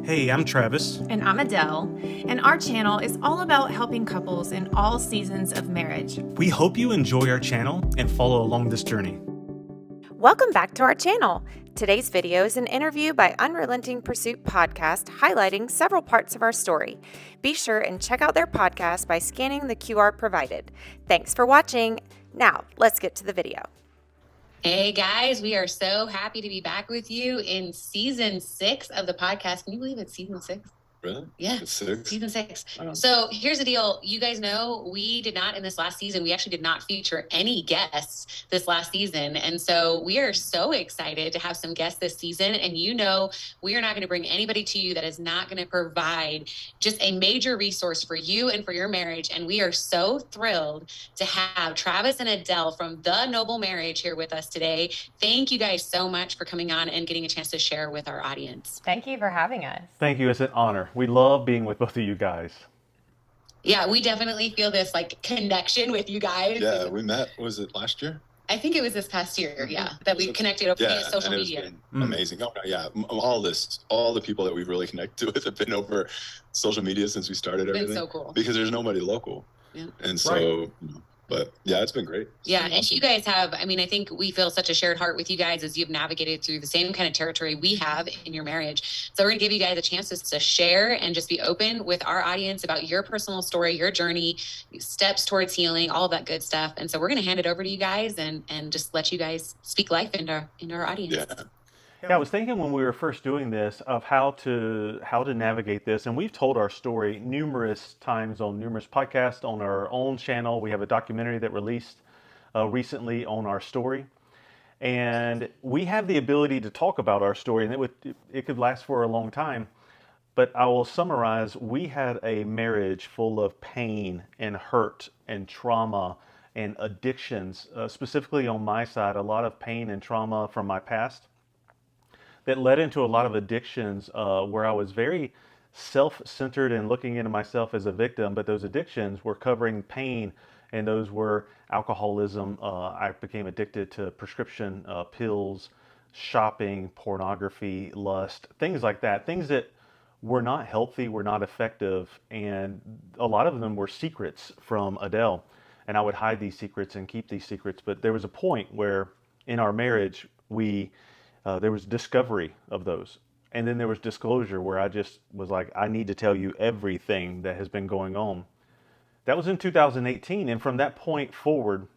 Hey, I'm Travis. And I'm Adele, and our channel is all about helping couples in all seasons of marriage. We hope you enjoy our channel and follow along this journey. Welcome back to our channel. Today's video is an interview by Unrelenting Pursuit Podcast highlighting several parts of our story. Be sure and check out their podcast by scanning the QR provided. Thanks for watching. Now, let's get to the video. Hey guys, we are so happy to be back with you in season 6 of the podcast. Can you believe it's season 6? Really? Yeah. It's 6? Season 6. Wow. So here's the deal. You guys know we did not in this last season, we actually did not feature any guests this last season. And so we are so excited to have some guests this season. And you know, we are not going to bring anybody to you that is not going to provide just a major resource for you and for your marriage. And we are so thrilled to have Travis and Adelle from The Noble Marriage here with us today. Thank you guys so much for coming on and getting a chance to share with our audience. Thank you for having us. Thank you. It's an honor. We love being with both of you guys. Yeah, we definitely feel this like connection with you guys. Yeah, we met, was it last year? I think it was this past year, that we connected over via social and it's media. been amazing. Oh, yeah, all the people that we've really connected with have been over social media since we started everything. It's been so cool. Because there's nobody local. Yeah. And so, but yeah, it's been great. Yeah, and you guys have, I think we feel such a shared heart with you guys as you've navigated through the same kind of territory we have in your marriage. So we're going to give you guys a chance to share and just be open with our audience about your personal story, your journey, steps towards healing, all of that good stuff. And so we're going to hand it over to you guys and just let you guys speak life into our audience. Yeah, I was thinking when we were first doing this of how to navigate this, and we've told our story numerous times on numerous podcasts, on our own channel. We have a documentary that released recently on our story, and we have the ability to talk about our story, and it could last for a long time. But I will summarize: we had a marriage full of pain and hurt and trauma and addictions. Specifically on my side, a lot of pain and trauma from my past that led into a lot of addictions where I was very self-centered and looking into myself as a victim, but those addictions were covering pain, and those were alcoholism. I became addicted to prescription pills, shopping, pornography, lust, things like that, things that were not healthy, were not effective, and a lot of them were secrets from Adele, and I would hide these secrets and keep these secrets. But there was a point where in our marriage there was discovery of those. And then there was disclosure where I just was like, I need to tell you everything that has been going on. That was in 2018. And from that point forward,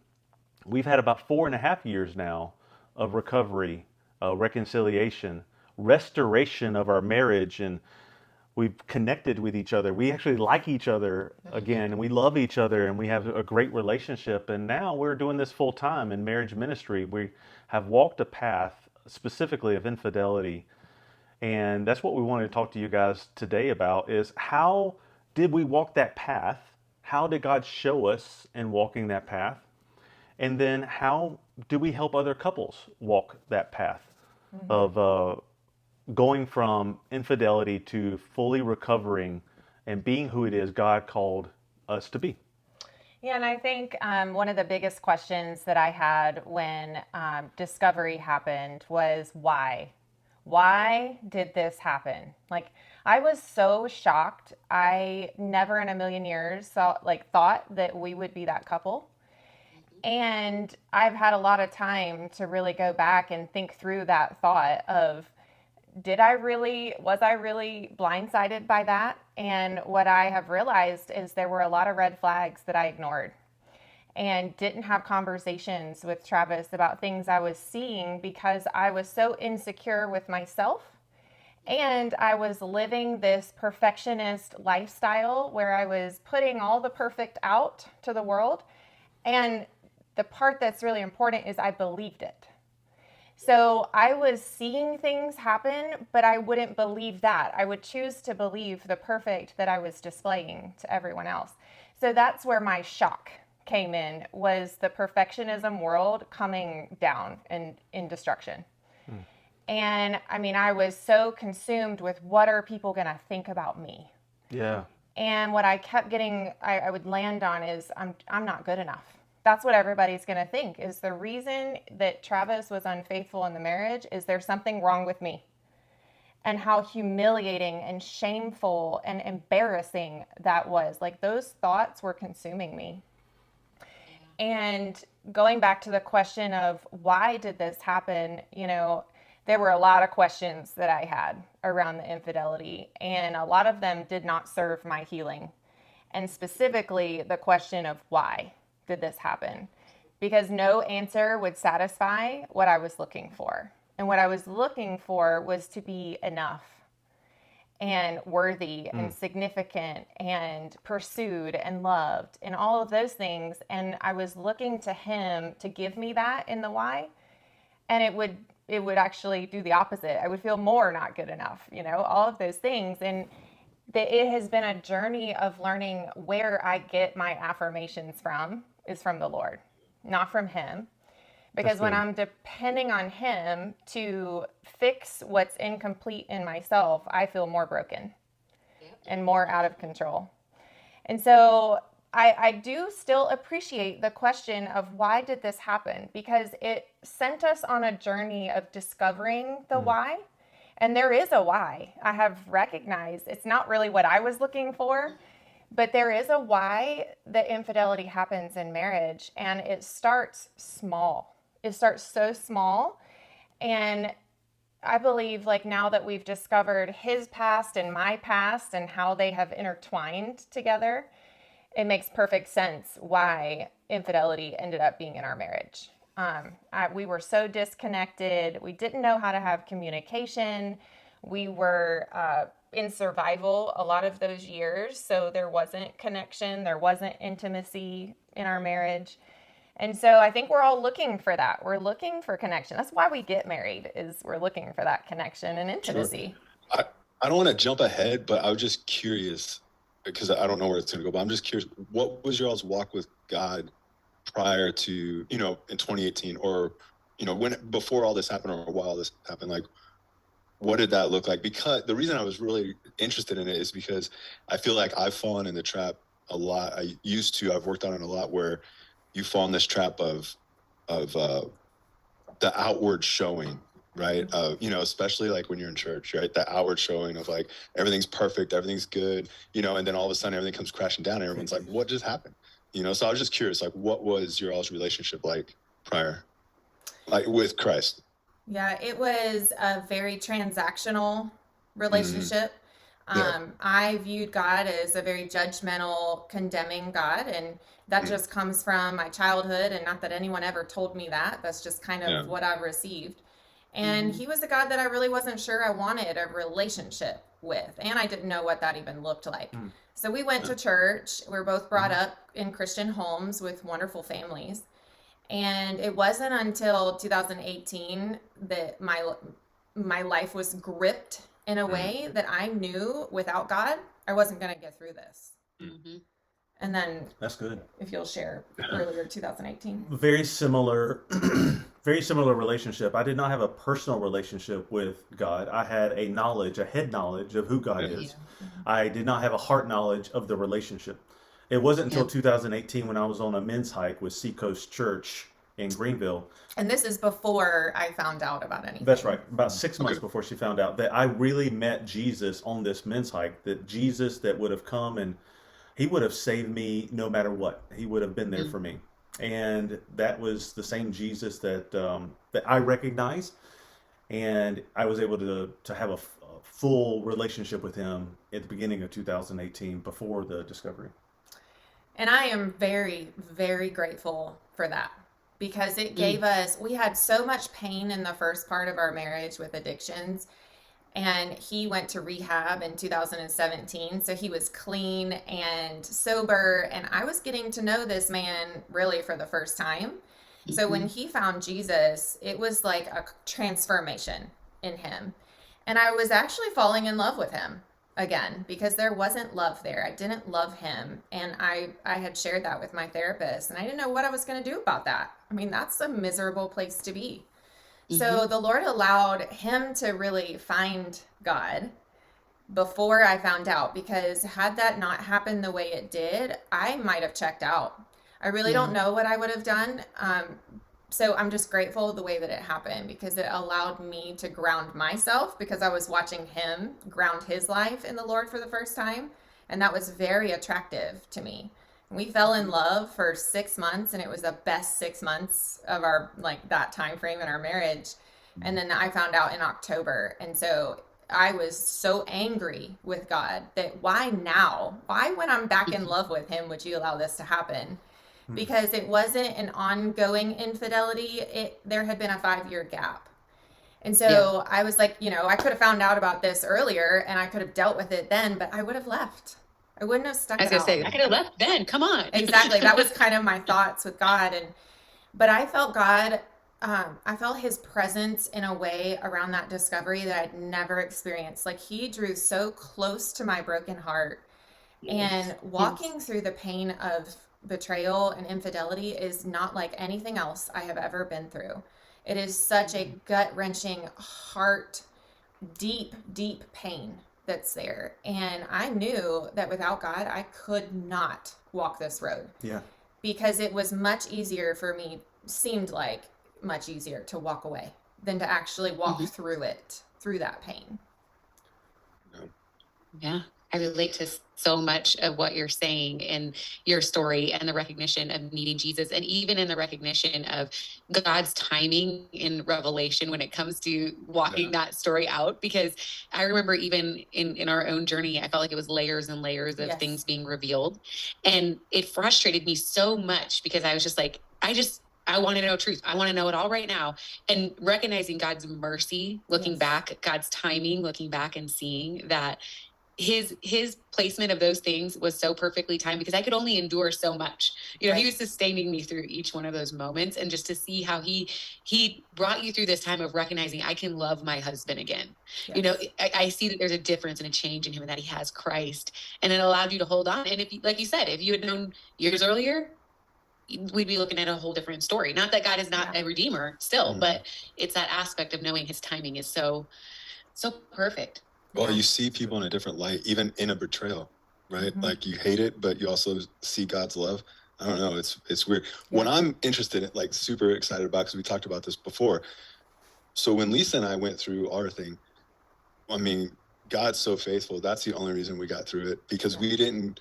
we've had about 4.5 years now of recovery, reconciliation, restoration of our marriage. And we've connected with each other. We actually like each other again, and we love each other, and we have a great relationship. And now we're doing this full time in marriage ministry. We have walked a path specifically of infidelity, and that's what we wanted to talk to you guys today about, is how did we walk that path? How did God show us in walking that path? And then how do we help other couples walk that path of going from infidelity to fully recovering and being who it is God called us to be? Yeah, and I think one of the biggest questions that I had when discovery happened was why? Why did this happen? Like, I was so shocked. I never in a million years thought that we would be that couple. And I've had a lot of time to really go back and think through that thought of, was I really blindsided by that? And what I have realized is there were a lot of red flags that I ignored and didn't have conversations with Travis about things I was seeing because I was so insecure with myself. And I was living this perfectionist lifestyle where I was putting all the perfect out to the world. And the part that's really important is I believed it. So I was seeing things happen, but I wouldn't believe that. I would choose to believe the perfect that I was displaying to everyone else. So that's where my shock came in, was the perfectionism world coming down and in destruction. And I was so consumed with what are people going to think about me? Yeah. And what I kept getting, I would land on is I'm not good enough. That's what everybody's going to think, is the reason that Travis was unfaithful in the marriage is there's something wrong with me. and how humiliating and shameful and embarrassing that was. Like, those thoughts were consuming me. And going back to the question of why did this happen, there were a lot of questions that I had around the infidelity, and a lot of them did not serve my healing. And specifically the question of why did this happen? Because no answer would satisfy what I was looking for. And what I was looking for was to be enough and worthy and significant and pursued and loved and all of those things. And I was looking to him to give me that in the why. And it would actually do the opposite. I would feel more not good enough, all of those things. And it has been a journey of learning where I get my affirmations from is from the Lord, not from him. Because when I'm depending on him to fix what's incomplete in myself, I feel more broken and more out of control. And so I do still appreciate the question of why did this happen? Because it sent us on a journey of discovering the why. And there is a why. I have recognized it's not really what I was looking for, but there is a why that infidelity happens in marriage, and it starts small. It starts so small. And I believe, like, now that we've discovered his past and my past and how they have intertwined together, it makes perfect sense why infidelity ended up being in our marriage. We were so disconnected. We didn't know how to have communication. We were in survival a lot of those years. So there wasn't connection. There wasn't intimacy in our marriage. And so I think we're all looking for that. We're looking for connection. That's why we get married, is we're looking for that connection and intimacy. Sure. I don't want to jump ahead, but I was just curious, because I don't know where it's going to go, but I'm just curious, what was your all's walk with God prior to, in 2018, or, before all this happened, or while this happened? Like, what did that look like? Because the reason I was really interested in it is because I feel like I've fallen in the trap a lot. I've worked on it a lot, where you fall in this trap of the outward showing, right? Especially like when you're in church, right? The outward showing of like, everything's perfect, everything's good, and then all of a sudden everything comes crashing down and everyone's like, what just happened? So I was just curious, like, what was your all's relationship like prior, like with Christ? Yeah, it was a very transactional relationship. I viewed God as a very judgmental, condemning God, and that just comes from my childhood, and not that anyone ever told me that. That's just kind of what I've received. And he was a God that I really wasn't sure I wanted a relationship with, and I didn't know what that even looked like. So we went to church. We were both brought up in Christian homes with wonderful families. And it wasn't until 2018 that my life was gripped in a way that I knew without God, I wasn't going to get through this. And then That's good. if you'll share earlier 2018. Very similar relationship. I did not have a personal relationship with God. I had a head knowledge of who God is. I did not have a heart knowledge of the relationship. It wasn't until 2018 when I was on a men's hike with Seacoast Church in Greenville. And this is before I found out about anything. That's right. About 6 months before she found out, that I really met Jesus on this men's hike, that Jesus that would have come and he would have saved me no matter what. He would have been there for me. And that was the same Jesus that I recognized. And I was able to have a full relationship with him at the beginning of 2018, before the discovery. And I am very, very grateful for that, because it gave us, we had so much pain in the first part of our marriage with addictions. And he went to rehab in 2017. So he was clean and sober. And I was getting to know this man really for the first time. So when he found Jesus, it was like a transformation in him. And I was actually falling in love with him again, because there wasn't love there. I didn't love him. And I had shared that with my therapist, and I didn't know what I was going to do about that. I mean, that's a miserable place to be. So the Lord allowed him to really find God before I found out, because had that not happened the way it did, I might have checked out. I really don't know what I would have done. so I'm just grateful the way that it happened, because it allowed me to ground myself, because I was watching him ground his life in the Lord for the first time. And that was very attractive to me. We fell in love for 6 months, and it was the best 6 months of our, like, that time frame in our marriage. And then I found out in October. And so I was so angry with God that why now? Why, when I'm back in love with him, would you allow this to happen? Because it wasn't an ongoing infidelity. There had been a 5-year gap. And so I was like, I could have found out about this earlier and I could have dealt with it then, but I would have left. I wouldn't have stuck it out. I was going to say, I could have left then. Come on. Exactly. That was kind of my thoughts with God. But I felt God, I felt his presence in a way around that discovery that I'd never experienced. Like, he drew so close to my broken heart. And walking through the pain of betrayal and infidelity is not like anything else I have ever been through. It is such a gut-wrenching, heart, deep, deep pain that's there. And I knew that without God, I could not walk this road. Yeah. Because it was much easier for me, seemed like much easier to walk away than to actually walk through it, through that pain. Yeah. I relate to so much of what you're saying in your story, and the recognition of needing Jesus, and even in the recognition of God's timing in revelation when it comes to walking that story out. Because I remember even in our own journey, I felt like it was layers and layers of things being revealed. And it frustrated me so much, because I was just like, I want to know truth. I want to know it all right now. And recognizing God's mercy, looking back, God's timing, looking back and seeing that his placement of those things was so perfectly timed, because I could only endure so much. He was sustaining me through each one of those moments. And just to see how he brought you through this time of recognizing I can love my husband again. Yes. I see that there's a difference and a change in him, and that he has Christ, and it allowed you to hold on. And if, like you said, if you had known years earlier, we'd be looking at a whole different story. Not that God is not a redeemer still, but it's that aspect of knowing his timing is so perfect. Well, you see people in a different light, even in a betrayal, right? Like, you hate it, but you also see God's love. I don't know. It's weird. When I'm interested in, like, super excited about, because we talked about this before. So when Lisa and I went through our thing, I mean, God's so faithful. That's the only reason we got through it, because we didn't,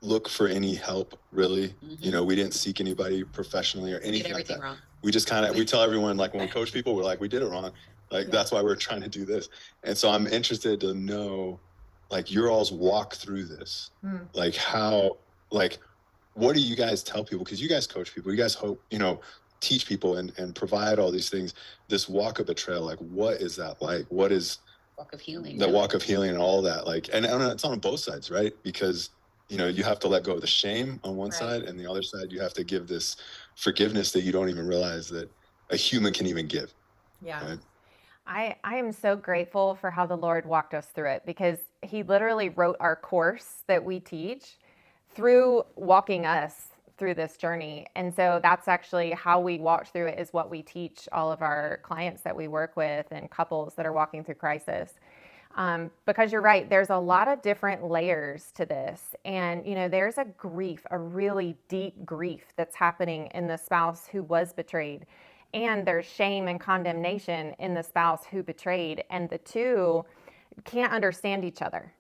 look for any help, really. We didn't seek anybody professionally or anything like that. Wrong. We just we tell everyone, like, when we coach people, we're like, we did it wrong. Like, that's why we're trying to do this. And so I'm interested to know, like, your all's walk through this. Like, how, like, what do you guys tell people? Because you guys coach people. You guys hope, teach people and provide all these things. This walk of betrayal, like, what is that like? What is walk of healing? The walk of healing and all that. Like, and it's on both sides, right? Because, you have to let go of the shame on one side, and the other side, you have to give this forgiveness that you don't even realize that a human can even give. Yeah. Right? I am so grateful for how the Lord walked us through it, because he literally wrote our course that we teach through walking us through this journey. And so that's actually how we walked through it, is what we teach all of our clients that we work with and couples that are walking through crisis. Because you're right, there's a lot of different layers to this. And, there's a grief, a really deep grief that's happening in the spouse who was betrayed. And there's shame and condemnation in the spouse who betrayed. And the two can't understand each other.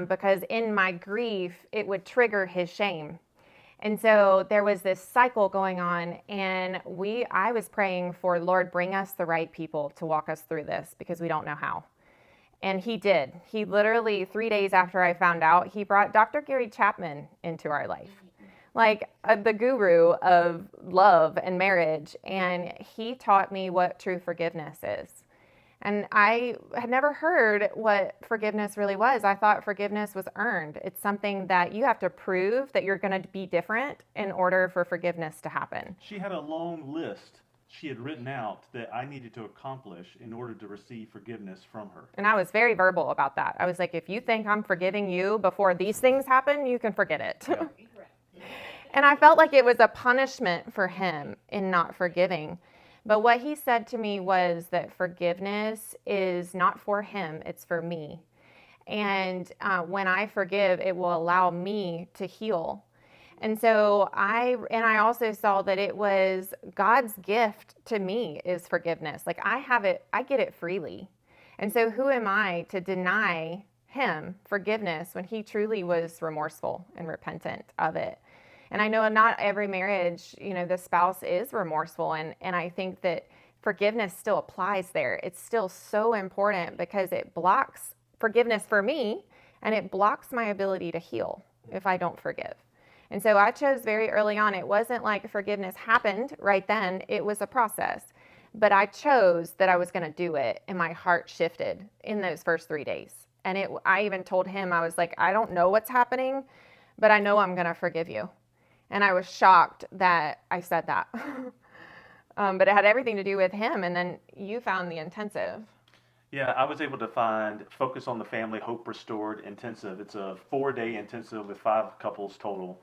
Because in my grief, it would trigger his shame. And so there was this cycle going on. And I was praying for, Lord, bring us the right people to walk us through this, because we don't know how. And he did. He literally, 3 days after I found out, he brought Dr. Gary Chapman into our life. Like, the guru of love and marriage. And he taught me what true forgiveness is. And I had never heard what forgiveness really was. I thought forgiveness was earned. It's something that you have to prove that you're going to be different in order for forgiveness to happen. She had a long list she had written out that I needed to accomplish in order to receive forgiveness from her. And I was very verbal about that. I was like, if you think I'm forgiving you before these things happen, you can forget it. Yeah. And I felt like it was a punishment for him in not forgiving. But what he said to me was that forgiveness is not for him, it's for me. And when I forgive, it will allow me to heal. And so I also saw that it was God's gift to me is forgiveness. Like I get it freely. And so who am I to deny him forgiveness when he truly was remorseful and repentant of it? And I know not every marriage, the spouse is remorseful. And I think that forgiveness still applies there. It's still so important because it blocks forgiveness for me and it blocks my ability to heal if I don't forgive. And so I chose very early on. It wasn't like forgiveness happened right then. It was a process. But I chose that I was going to do it, and my heart shifted in those first 3 days. And I even told him, I was like, I don't know what's happening, but I know I'm going to forgive you. And I was shocked that I said that. But it had everything to do with him. And then you found the intensive. Yeah, I was able to find Focus on the Family, Hope Restored Intensive. It's a 4-day intensive with 5 couples total,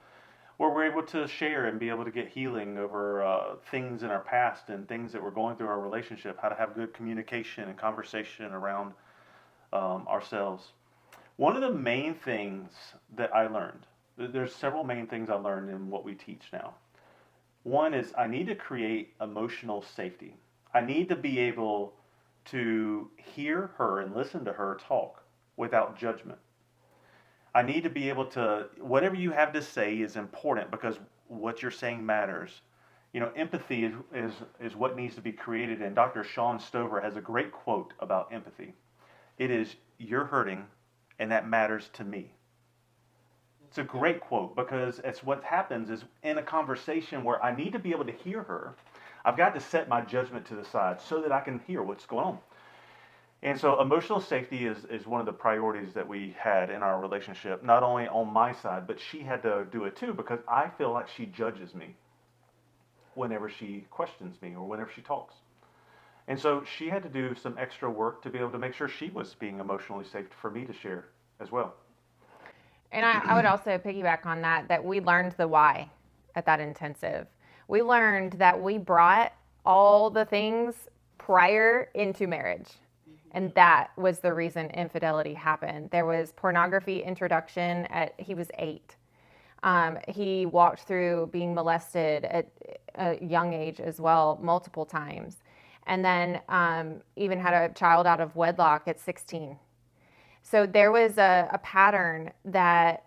where we're able to share and be able to get healing over things in our past and things that we're going through in our relationship, how to have good communication and conversation around ourselves. One of the main things that I learned, there's several main things I learned in what we teach now. One is I need to create emotional safety. I need to be able to hear her and listen to her talk without judgment. I need to be able to, whatever you have to say is important because what you're saying matters. Empathy is what needs to be created. And Dr. Sean Stover has a great quote about empathy. It is, you're hurting and that matters to me. It's a great quote because it's what happens is in a conversation where I need to be able to hear her, I've got to set my judgment to the side so that I can hear what's going on. And so emotional safety is one of the priorities that we had in our relationship, not only on my side, but she had to do it too because I feel like she judges me whenever she questions me or whenever she talks. And so she had to do some extra work to be able to make sure she was being emotionally safe for me to share as well. And I would also piggyback on that we learned the why at that intensive. We learned that we brought all the things prior into marriage. And that was the reason infidelity happened. There was pornography introduction he was 8. He walked through being molested at a young age as well, multiple times. And then even had a child out of wedlock at 16. So there was a pattern that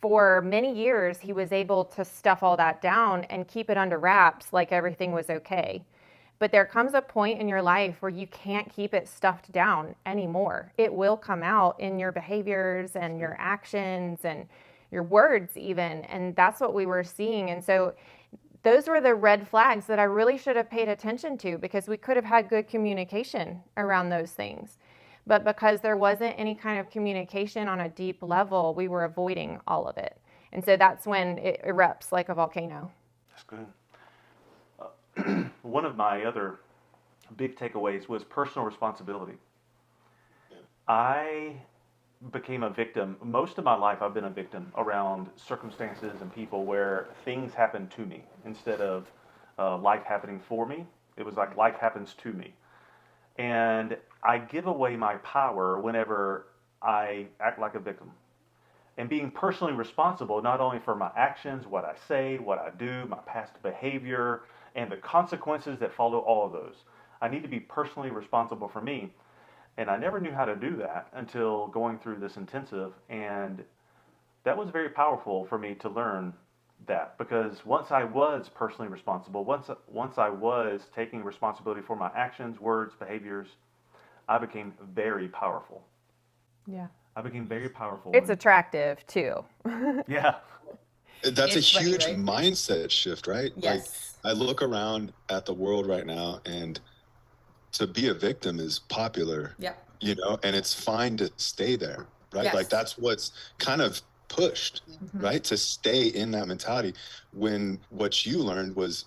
for many years, he was able to stuff all that down and keep it under wraps like everything was okay. But there comes a point in your life where you can't keep it stuffed down anymore. It will come out in your behaviors and your actions and your words even. And that's what we were seeing. And so those were the red flags that I really should have paid attention to because we could have had good communication around those things. But because there wasn't any kind of communication on a deep level, we were avoiding all of it. And so that's when it erupts like a volcano. That's good. One of my other big takeaways was personal responsibility. I became a victim. Most of my life, I've been a victim around circumstances and people where things happen to me instead of life happening for me. It was like life happens to me. And I give away my power whenever I act like a victim. And being personally responsible, not only for my actions, what I say, what I do, my past behavior, and the consequences that follow all of those. I need to be personally responsible for me. And I never knew how to do that until going through this intensive. And that was very powerful for me to learn that, because once I was personally responsible, once I was taking responsibility for my actions, words, behaviors, I became very powerful. Yeah. I became very powerful. It's attractive too. Yeah. That's It's a funny, huge right? mindset shift, right? Yes. Like I look around at the world right now, and to be a victim is popular, Yep. And it's fine to stay there, right? Yes. Like that's what's kind of pushed, right? To stay in that mentality, when what you learned was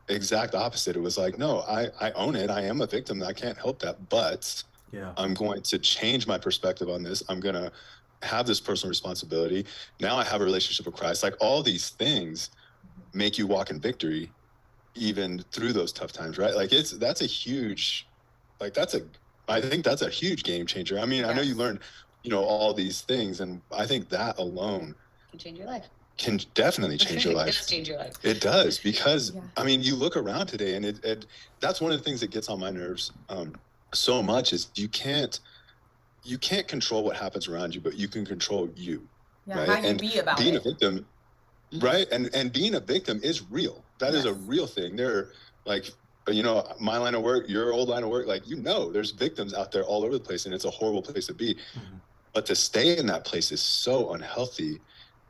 exact opposite. It was like, no, I own it. I am a victim. I can't help that, but I'm going to change my perspective on this. I'm going to have this personal responsibility. Now I have a relationship with Christ. Like all these things make you walk in victory even through those tough times, right? Like that's a huge, I think that's a huge game changer. I mean, I know you learned, all these things, and I think that alone Can change your life. can definitely change your It life. does change your life. It does, because Yeah. I mean, you look around today, and that's one of the things that gets on my nerves so much, is you can't control what happens around you, but you can control you. Yeah, right? how you And be about being it. a victim, right? And being a victim is real. That is a Yes. real thing. There are, like, my line of work, your old line of work, like, there's victims out there all over the place, and it's a horrible place to be. Mhm. But to stay in that place is so unhealthy,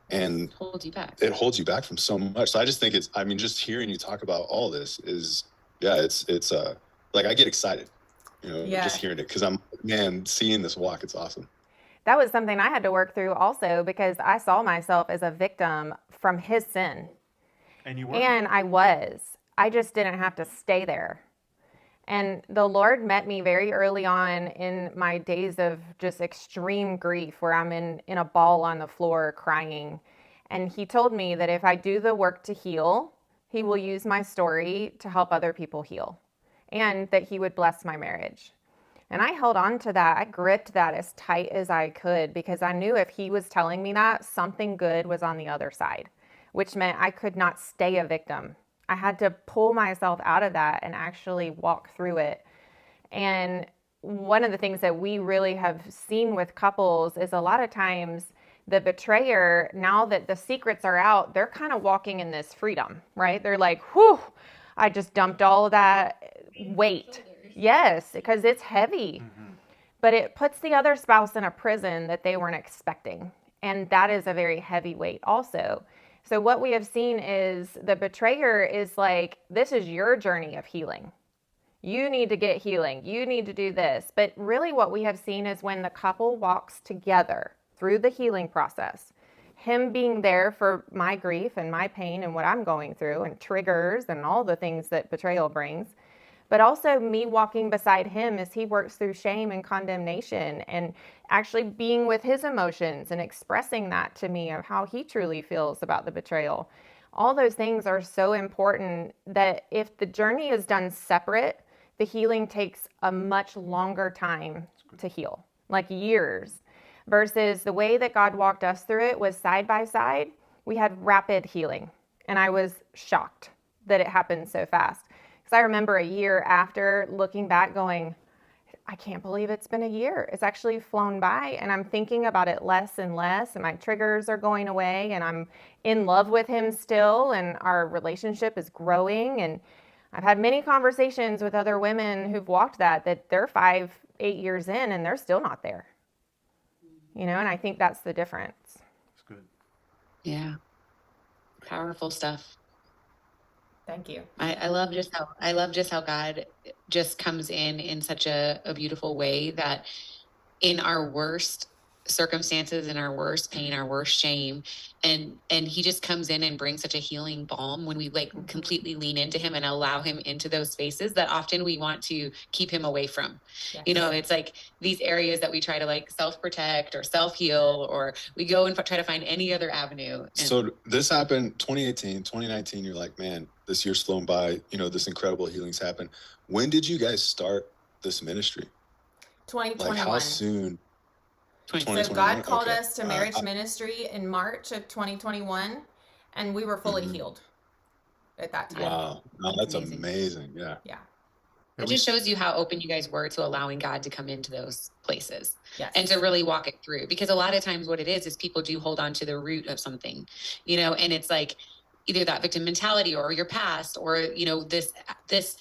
and Holds you back. it holds you back from so much. So I just think just hearing you talk about all this is, it's like, I get excited, Yeah. just hearing it, because seeing this walk, it's awesome. That was something I had to work through also, because I saw myself as a victim from his sin. And you were. And I just didn't have to stay there. And the Lord met me very early on in my days of just extreme grief, where I'm in a ball on the floor crying. And he told me that if I do the work to heal, he will use my story to help other people heal, and that he would bless my marriage. And I held on to that. I gripped that as tight as I could, because I knew if he was telling me that, something good was on the other side, which meant I could not stay a victim. I had to pull myself out of that and actually walk through it. And one of the things that we really have seen with couples is a lot of times the betrayer, now that the secrets are out, they're kind of walking in this freedom, right? They're like, whew, I just dumped all of that weight. Yes, because it's heavy. Mhm. But it puts the other spouse in a prison that they weren't expecting. And that is a very heavy weight also. So what we have seen is the betrayer is like, this is your journey of healing. You need to get healing. You need to do this. But really what we have seen is when the couple walks together through the healing process, him being there for my grief and my pain and what I'm going through and triggers and all the things that betrayal brings, but also me walking beside him as he works through shame and condemnation, and actually being with his emotions and expressing that to me of how he truly feels about the betrayal. All those things are so important that if the journey is done separate, the healing takes a much longer time to heal, like years, versus the way that God walked us through it was side by side. We had rapid healing, and I was shocked that it happened so fast. Because I remember a year after looking back going, I can't believe it's been a year. It's actually flown by, and I'm thinking about it less and less, and my triggers are going away, and I'm in love with him still, and our relationship is growing. And I've had many conversations with other women who've walked that they're 5-8 years in and they're still not there. And I think that's the difference. That's good. Yeah. Powerful stuff. Thank you. I love just how God just comes in such a beautiful way, that in our worst circumstances, in our worst pain, our worst shame, and he just comes in and brings such a healing balm when we completely lean into him and allow him into those spaces that often we want to keep him away from. Yes. It's like these areas that we try to self-protect or self-heal, or we go and try to find any other avenue. So this happened 2018, 2019. You're like, man, this year's flown by, this incredible healing's happened. When did you guys start this ministry? 2021. Like, how soon? So God called Okay. us to marriage ministry in March of 2021, and we were fully healed at that time. Wow. No, that's amazing. Yeah. Yeah. It just shows you how open you guys were to allowing God to come into those places. Yes. And to really walk it through. Because a lot of times what it is people do hold on to the root of something, and it's like either that victim mentality or your past, or, this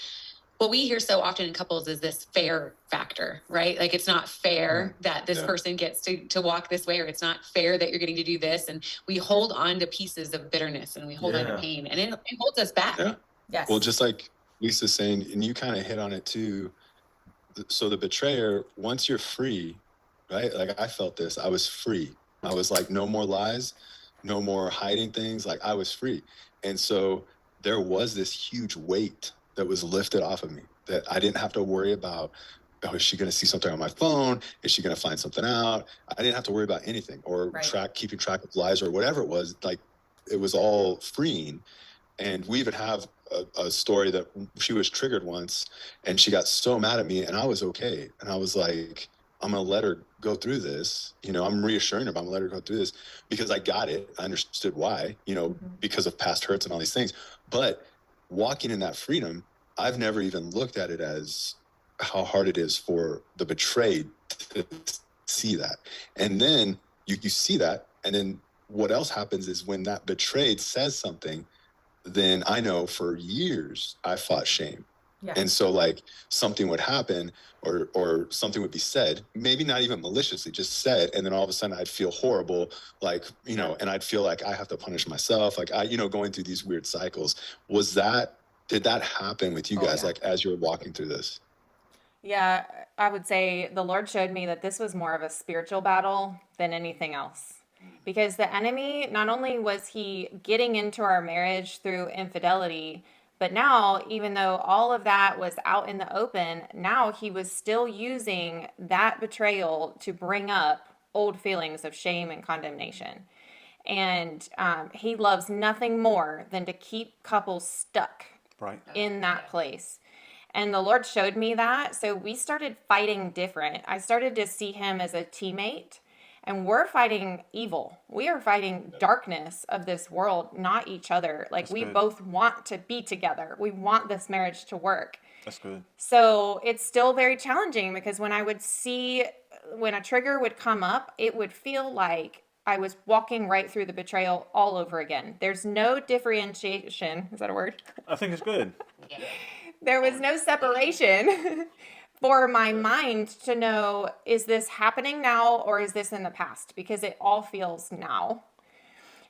what we hear so often in couples is this fair factor, right? Like, it's not fair that this person gets to walk this way, or it's not fair that you're getting to do this. And we hold on to pieces of bitterness, and we hold on to pain, and it holds us back. Yeah. Yes. Well, just like Lisa's saying, and you kind of hit on it too. So the betrayer, once you're free, right? Like, I felt this, I was free. I was like, no more lies, no more hiding things. Like, I was free. And so there was this huge weight that was lifted off of me, that I didn't have to worry about, is she going to see something on my phone? Is she going to find something out? I didn't have to worry about anything, or keeping track of lies or whatever it was. Like, it was all freeing. And we even have a story that she was triggered once, and she got so mad at me, and I was okay. And I was like, I'm going to let her go through this. I'm reassuring her, but I'm going to let her go through this because I got it. I understood why, because of past hurts and all these things. But walking in that freedom, I've never even looked at it as how hard it is for the betrayed to see that. And then you see that. And then what else happens is when that betrayed says something, then I know for years I fought shame. Yeah. And so like something would happen or something would be said, maybe not even maliciously, just said. And then all of a sudden I'd feel horrible, like, and I'd feel like I have to punish myself. Like going through these weird cycles. Did that happen with you guys? Like as you were walking through this? Yeah, I would say the Lord showed me that this was more of a spiritual battle than anything else. Because the enemy, not only was he getting into our marriage through infidelity, but now, even though all of that was out in the open, now he was still using that betrayal to bring up old feelings of shame and condemnation. And he loves nothing more than to keep couples stuck in that place. And the Lord showed me that. So we started fighting different. I started to see him as a teammate. And we're fighting evil. We are fighting darkness of this world, not each other. Like we both want to be together. We want this marriage to work. That's good. So it's still very challenging because when a trigger would come up, it would feel like I was walking right through the betrayal all over again. There's no differentiation. Is that a word? I think it's good. There was no separation. For my mind to know, is this happening now or is this in the past? Because it all feels now.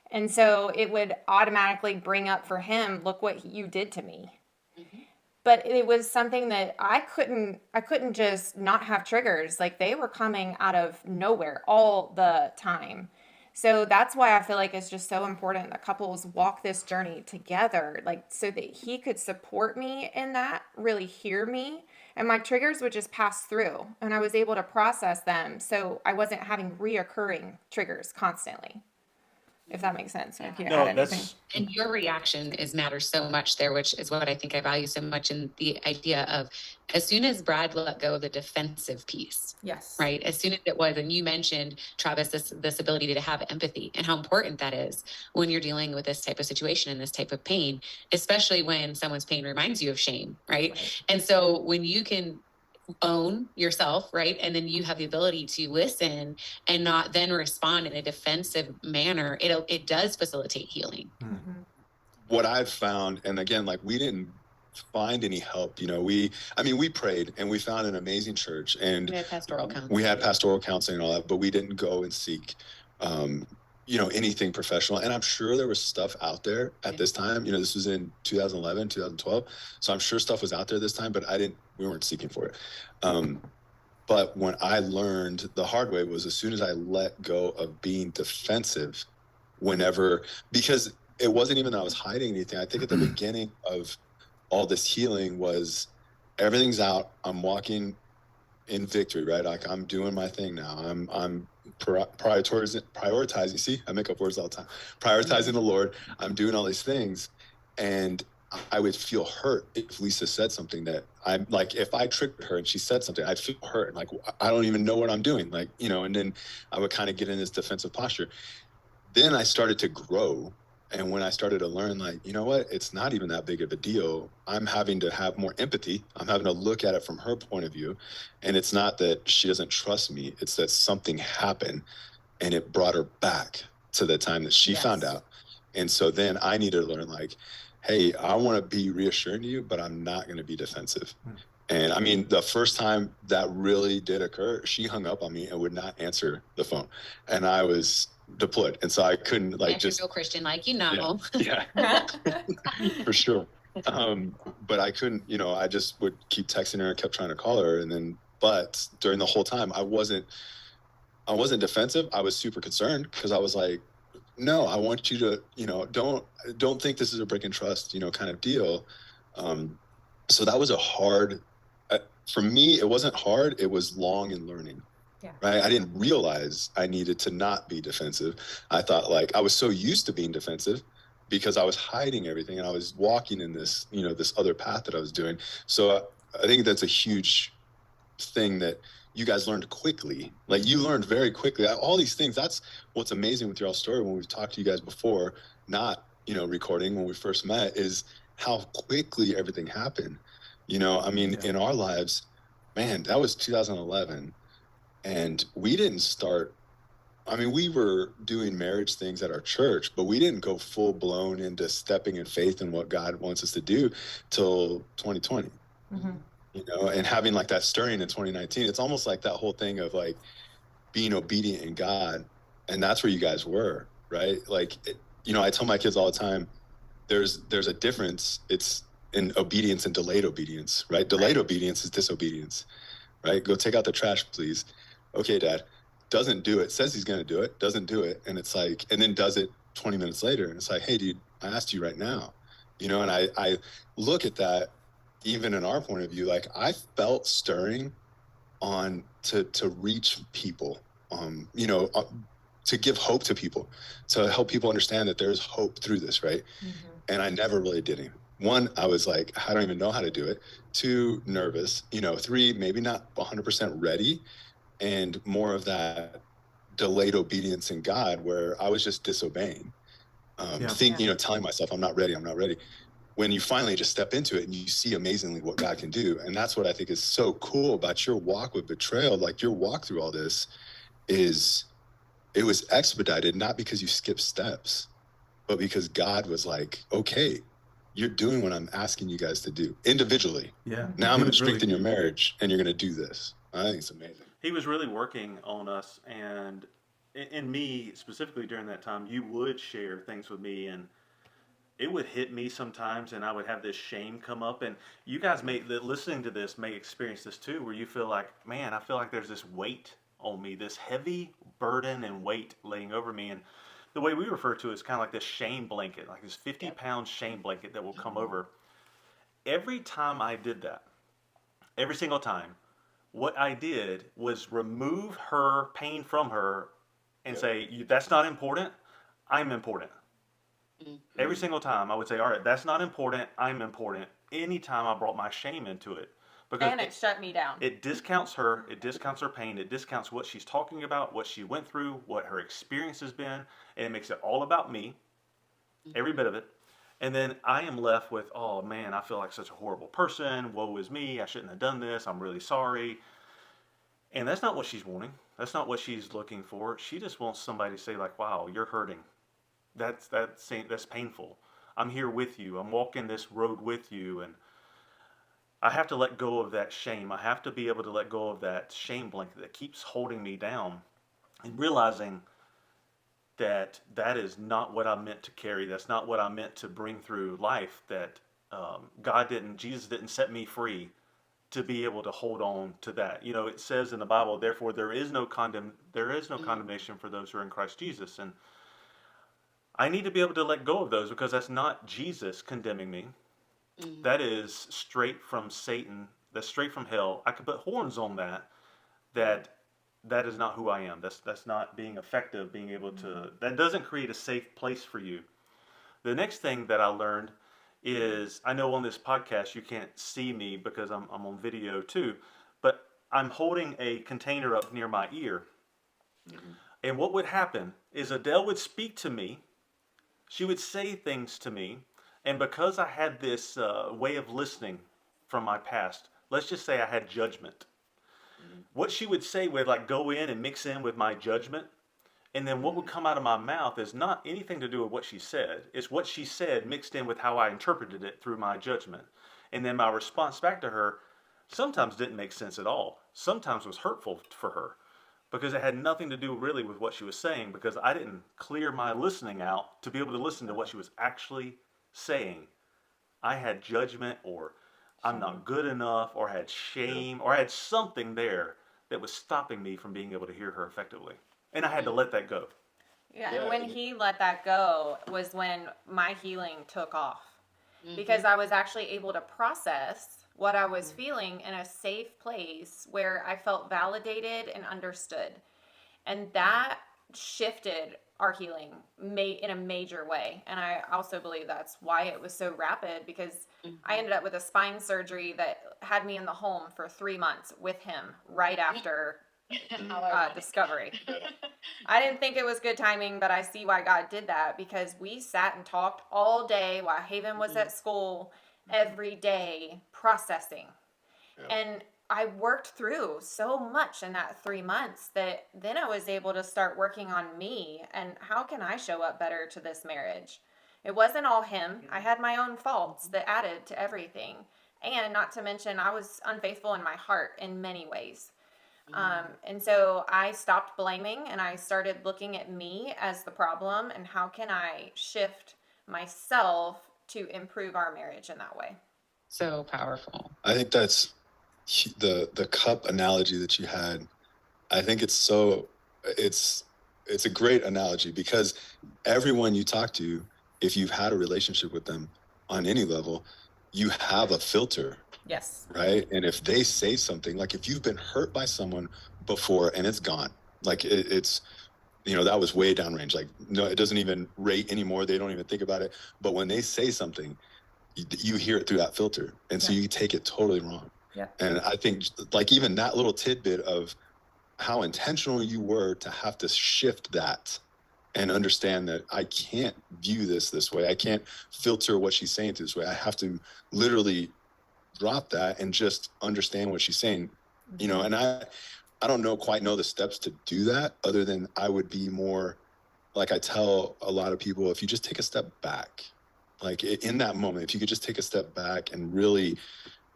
And so it would automatically bring up for him, look what you did to me. Mm-hmm. But it was something that I couldn't just not have triggers. Like they were coming out of nowhere all the time. So that's why I feel like it's just so important that couples walk this journey together, like so that he could support me in that, really hear me, and my triggers would just pass through and I was able to process them. So I wasn't having reoccurring triggers constantly. If that makes sense. If you add anything. And your reaction matters so much there, which is what I think I value so much in the idea of as soon as Brad let go of the defensive piece, yes, right? As soon as it was, and you mentioned, Travis, this ability to have empathy and how important that is when you're dealing with this type of situation and this type of pain, especially when someone's pain reminds you of shame, right? And so when you can own yourself, right? And then you have the ability to listen and not then respond in a defensive manner. It does facilitate healing. Mm-hmm. What I've found, and again, like we didn't find any help, we prayed and we found an amazing church and we had pastoral counseling and all that, but we didn't go and seek, anything professional. And I'm sure there was stuff out there at this time, this was in 2011, 2012. So I'm sure stuff was out there this time, but we weren't seeking for it. But when I learned the hard way was as soon as I let go of being defensive because it wasn't even that I was hiding anything. I think at the beginning of all this healing was everything's out. I'm walking in victory, right? Like I'm doing my thing now. I'm prioritizing. See, I make up words all the time. Prioritizing the Lord. I'm doing all these things. And I would feel hurt if Lisa said something that I'm like, if I triggered her and she said something, I'd feel hurt. Like, I don't even know what I'm doing. Like, and then I would kind of get in this defensive posture. Then I started to grow. And when I started to learn, like, you know what, it's not even that big of a deal. I'm having to have more empathy. I'm having to look at it from her point of view. And it's not that she doesn't trust me. It's that something happened and it brought her back to the time that she found out. And so then I needed to learn, like, hey, I want to be reassuring to you, but I'm not going to be defensive. And I mean, the first time that really did occur, she hung up on me and would not answer the phone. And I was deployed. And so I couldn't just real Christian, Yeah. For sure. But I couldn't, I just would keep texting her and kept trying to call her. But during the whole time, I wasn't defensive. I was super concerned because I was like, no, I want you to, don't think this is a break in trust, kind of deal. So that was for me, it wasn't hard. It was long in learning. Yeah. Right. I didn't realize I needed to not be defensive. I thought I was so used to being defensive because I was hiding everything and I was walking in this, this other path that I was doing. So I think that's a huge thing that, you guys learned quickly. Like you learned very quickly. All these things, that's what's amazing with your story when we've talked to you guys before, not, recording when we first met, is how quickly everything happened. I mean, in our lives, man, that was 2011. And we didn't start, we were doing marriage things at our church, but we didn't go full blown into stepping in faith in what God wants us to do till 2020. Mm-hmm. And having like that stirring in 2019, it's almost like that whole thing of like being obedient in God. And that's where you guys were, right? Like, I tell my kids all the time, there's a difference. It's in obedience and delayed obedience, right? Delayed obedience is disobedience, right? Go take out the trash, please. Okay, Dad. Doesn't do it, says he's going to do it, doesn't do it. And it's like, and then does it 20 minutes later. And it's like, hey, dude, I asked you right now, and I look at that, even in our point of view, like I felt stirring on to reach people, to give hope to people, to help people understand that there's hope through this, right? Mm-hmm. And I never really did it. One, I was like, I don't even know how to do it. Two, nervous. Three, maybe not 100% ready, and more of that delayed obedience in God where I was just disobeying. Telling myself, I'm not ready. When you finally just step into it and you see amazingly what God can do. And that's what I think is so cool about your walk with betrayal. Like your walk through all this it was expedited, not because you skipped steps, but because God was like, okay, you're doing what I'm asking you guys to do individually. Yeah. Now I'm going to strengthen your marriage and you're going to do this. I think it's amazing. He was really working on us, and in me specifically during that time, you would share things with me, and it would hit me sometimes, and I would have this shame come up. And you guys listening to this may experience this too, where you feel like, man, I feel like there's this weight on me, this heavy burden and weight laying over me. And the way we refer to it is kind of like this shame blanket, like this 50-pound shame blanket that will come over. Every time I did that, every single time, what I did was remove her pain from her and say, that's not important, I'm important. Mm-hmm. Every single time I would say, all right, that's not important, I'm important. Anytime I brought my shame into it. And it shut me down. It discounts her, it discounts her pain, it discounts what she's talking about, what she went through, what her experience has been, and it makes it all about me, every bit of it. And then I am left with, oh man, I feel like such a horrible person, woe is me, I shouldn't have done this, I'm really sorry. And that's not what she's wanting. That's not what she's looking for. She just wants somebody to say like, wow, you're hurting. That's painful. I'm here with you. I'm walking this road with you. And I have to let go of that shame. I have to be able to let go of that shame blanket that keeps holding me down, and realizing that that is not what I meant to carry. That's not what I meant to bring through life. That Jesus didn't set me free to be able to hold on to that. It says in the Bible, therefore there is no condemnation for those who are in Christ Jesus. And I need to be able to let go of those, because that's not Jesus condemning me. Mm-hmm. That is straight from Satan. That's straight from hell. I could put horns on that. That is not who I am. That's not being effective, being able to, that doesn't create a safe place for you. The next thing that I learned is, I know on this podcast you can't see me because I'm on video too, but I'm holding a container up near my ear. Mm-hmm. And what would happen is Adelle would speak to me. She would say things to me. And because I had this way of listening from my past, let's just say I had judgment. Mm-hmm. What she would say would like go in and mix in with my judgment. And then what would come out of my mouth is not anything to do with what she said. It's what she said mixed in with how I interpreted it through my judgment. And then my response back to her sometimes didn't make sense at all. Sometimes was hurtful for her, because it had nothing to do really with what she was saying, because I didn't clear my listening out to be able to listen to what she was actually saying. I had judgment, or I'm not good enough, or had shame, or I had something there that was stopping me from being able to hear her effectively. And I had to let that go. Yeah, and when he let that go was when my healing took off. Mm-hmm. Because I was actually able to process what I was feeling in a safe place where I felt validated and understood. And that shifted our healing in a major way. And I also believe that's why it was so rapid, because I ended up with a spine surgery that had me in the home for 3 months with him right after discovery. I didn't think it was good timing, but I see why God did that, because we sat and talked all day while Haven was at school, every day, processing. And I worked through so much in that 3 months that then I was able to start working on me and how can I show up better to this marriage. It wasn't all him. I had my own faults that added to everything. And not to mention, I was unfaithful in my heart in many ways. And so I stopped blaming and I started looking at me as the problem and how can I shift myself to improve our marriage in that way. So powerful. I think that's the cup analogy that you had. I think it's a great analogy, because everyone you talk to, if you've had a relationship with them on any level, you have a filter. Yes. Right. And if they say something, like if you've been hurt by someone before and it's gone, like it's, that was way downrange. Like, no, it doesn't even rate anymore. They don't even think about it. But when they say something, you hear it through that filter. And so you take it totally wrong. Yeah. And I think like even that little tidbit of how intentional you were to have to shift that and understand that I can't view this way. I can't filter what she's saying this way. I have to literally drop that and just understand what she's saying, and I don't quite know the steps to do that, other than I would be more like, I tell a lot of people, if you just take a step back, like in that moment, if you could just take a step back and really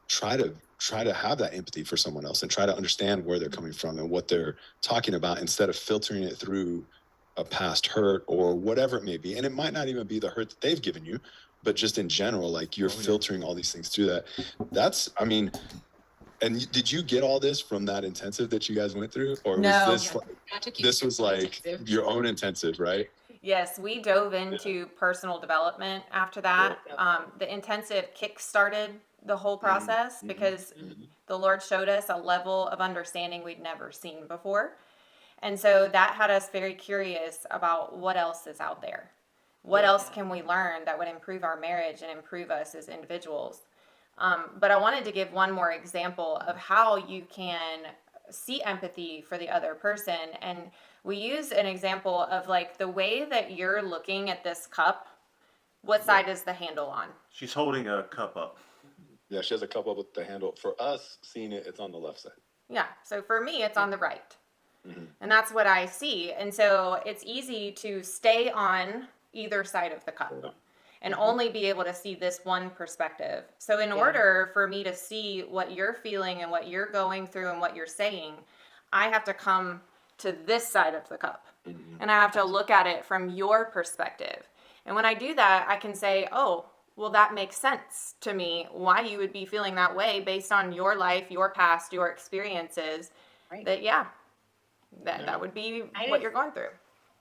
try to have that empathy for someone else and try to understand where they're coming from and what they're talking about, instead of filtering it through a past hurt or whatever it may be. And it might not even be the hurt that they've given you, but just in general, like you're filtering all these things through that. And did you get all this from that intensive that you guys went through? Or was this was like your own intensive, right? Yes, we dove into personal development after that. The intensive kick-started the whole process because the Lord showed us a level of understanding we'd never seen before. And so that had us very curious about what else is out there. What else can we learn that would improve our marriage and improve us as individuals? But I wanted to give one more example of how you can see empathy for the other person. And we use an example of like the way that you're looking at this cup. What side is the handle on? She's holding a cup up. Yeah, she has a cup up with the handle. For us, seeing it, it's on the left side. Yeah, so for me, it's on the right. And that's what I see. And so it's easy to stay on either side of the cup and only be able to see this one perspective. So in order for me to see what you're feeling and what you're going through and what you're saying, I have to come to this side of the cup and I have to look at it from your perspective. And when I do that, I can say, oh, well, that makes sense to me why you would be feeling that way based on your life, your past, your experiences. Right. That would be what you're going through.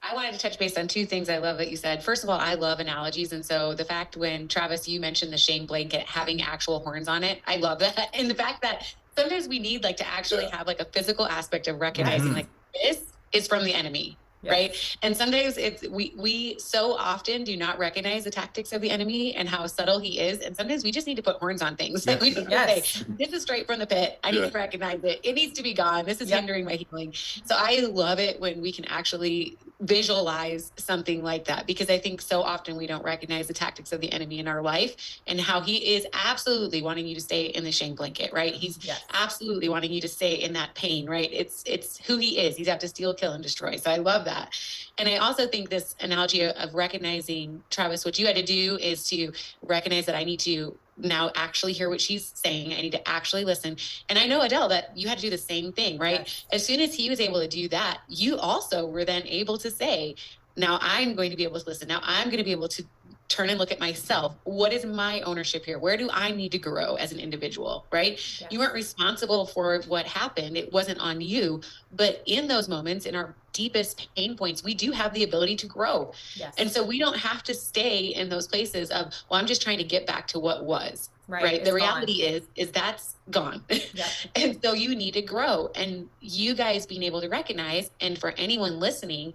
I wanted to touch base on two things I love that you said. First of all, I love analogies. And so the fact when Travis, you mentioned the shame blanket having actual horns on it, I love that. And the fact that sometimes we need like to actually have like a physical aspect of recognizing like this is from the enemy. Yes. Right. And sometimes we so often do not recognize the tactics of the enemy and how subtle he is. And sometimes we just need to put horns on things. Yes. We need to say, this is straight from the pit. I need to recognize it. It needs to be gone. This is hindering my healing. So I love it when we can actually visualize something like that, because I think so often we don't recognize the tactics of the enemy in our life and how he is absolutely wanting you to stay in the shame blanket, right? He's absolutely wanting you to stay in that pain, right? It's who he is. He's out to steal, kill, and destroy. So I love that. And I also think this analogy of recognizing, Travis, what you had to do is to recognize that I need to now actually hear what she's saying. I need to actually listen. And I know, Adelle, that you had to do the same thing, right? Yes. As soon as he was able to do that, you also were then able to say, now I'm going to be able to listen. Now I'm going to be able to turn and look at myself. What is my ownership here? Where do I need to grow as an individual, right? Yes. You weren't responsible for what happened. It wasn't on you. But in those moments, in our deepest pain points, we do have the ability to grow. Yes. And so we don't have to stay in those places of, well, I'm just trying to get back to what was. right? The reality is that's gone. Yep. And so you need to grow, and you guys being able to recognize, and for anyone listening,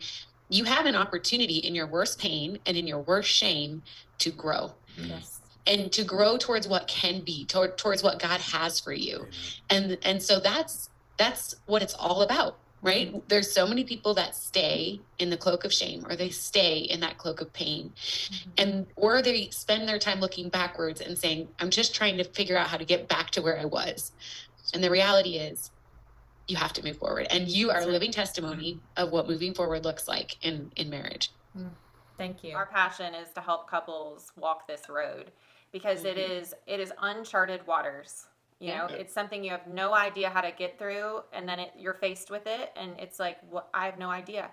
you have an opportunity in your worst pain and in your worst shame to grow. Yes. And to grow towards what can be, towards what God has for you. And so that's what it's all about, right? Mm-hmm. There's so many people that stay in the cloak of shame, or they stay in that cloak of pain. Or they spend their time looking backwards and saying, I'm just trying to figure out how to get back to where I was. And the reality is, you have to move forward. And you are a living testimony of what moving forward looks like in marriage. Thank you. Our passion is to help couples walk this road, because it is uncharted waters. You know, it's something you have no idea how to get through, and then you're faced with it, and it's like, I have no idea.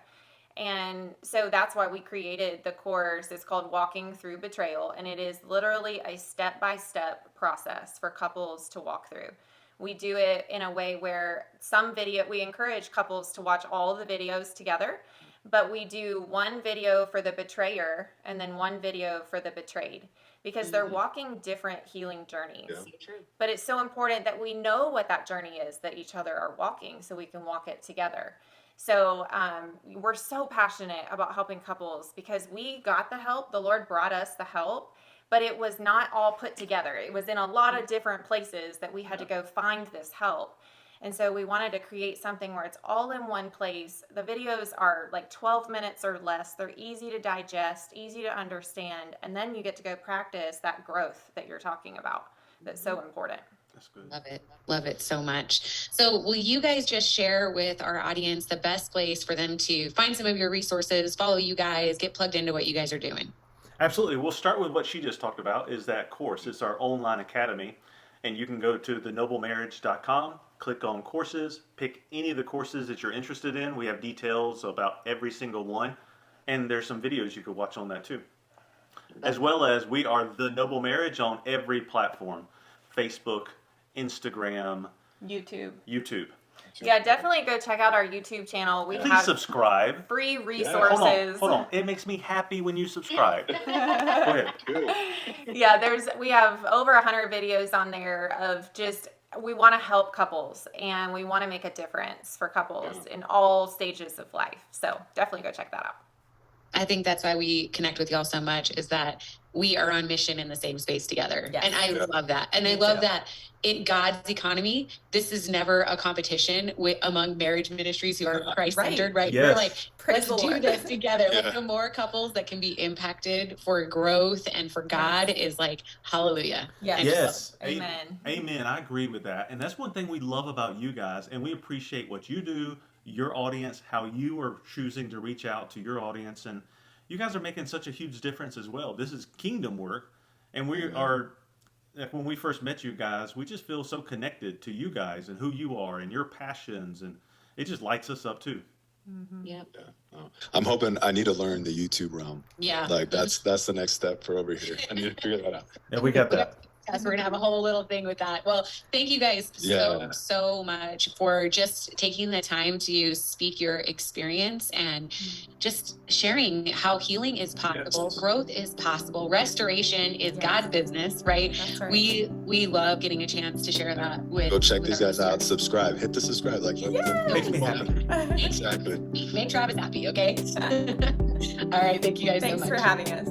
And so that's why we created the course. It's called Walking Through Betrayal, and it is literally a step-by-step process for couples to walk through. We do it in a way where we encourage couples to watch all the videos together, but we do one video for the betrayer and then one video for the betrayed, because they're walking different healing journeys. Yeah. But it's so important that we know what that journey is that each other are walking, so we can walk it together. So we're so passionate about helping couples, because we got the help. The Lord brought us the help, but it was not all put together. It was in a lot of different places that we had to go find this help. And so we wanted to create something where it's all in one place. The videos are like 12 minutes or less. They're easy to digest, easy to understand. And then you get to go practice that growth that you're talking about. That's so important. That's good. Love it. Love it so much. So will you guys just share with our audience the best place for them to find some of your resources, follow you guys, get plugged into what you guys are doing? Absolutely. We'll start with what she just talked about, is that course. It's our online academy. And you can go to thenoblemarriage.com, click on courses, pick any of the courses that you're interested in. We have details about every single one. And there's some videos you could watch on that too. As well as we are The Noble Marriage on every platform: Facebook, Instagram, YouTube. Yeah, definitely go check out our YouTube channel. We Please have subscribe. free resources. Hold on. It makes me happy when you subscribe. Go ahead. Yeah, we have over 100 videos on there of just, we want to help couples, and we want to make a difference for couples in all stages of life. So definitely go check that out. I think that's why we connect with y'all so much, is that we are on mission in the same space together. Yes. And I love that. And I love that in God's economy, this is never a competition among marriage ministries who are Christ-centered, right? Yes. We're like, Praise let's the do Lord. this together. Like, the more couples that can be impacted for growth and for God is like, hallelujah. Yes. Amen. Amen. I agree with that. And that's one thing we love about you guys, and we appreciate what you do, your audience, how you are choosing to reach out to your audience. And you guys are making such a huge difference as well. This is kingdom work. And we are, when we first met you guys, we just feel so connected to you guys and who you are and your passions. And it just lights us up too. Yep. Yeah. I'm hoping I need to learn the YouTube realm. Yeah. Like that's the next step for over here. I need to figure that out. Yeah, we got that. We're going to have a whole little thing with that. Well, thank you guys so much for just taking the time to speak your experience and just sharing how healing is possible, growth is possible, restoration is God's business, right? That's right. We love getting a chance to share that with. Go check with these our guys out. listeners. Subscribe. Hit the subscribe. Like Makes me happy. Exactly. Make Travis happy, okay? All right, thank you guys so much. Thanks for having us.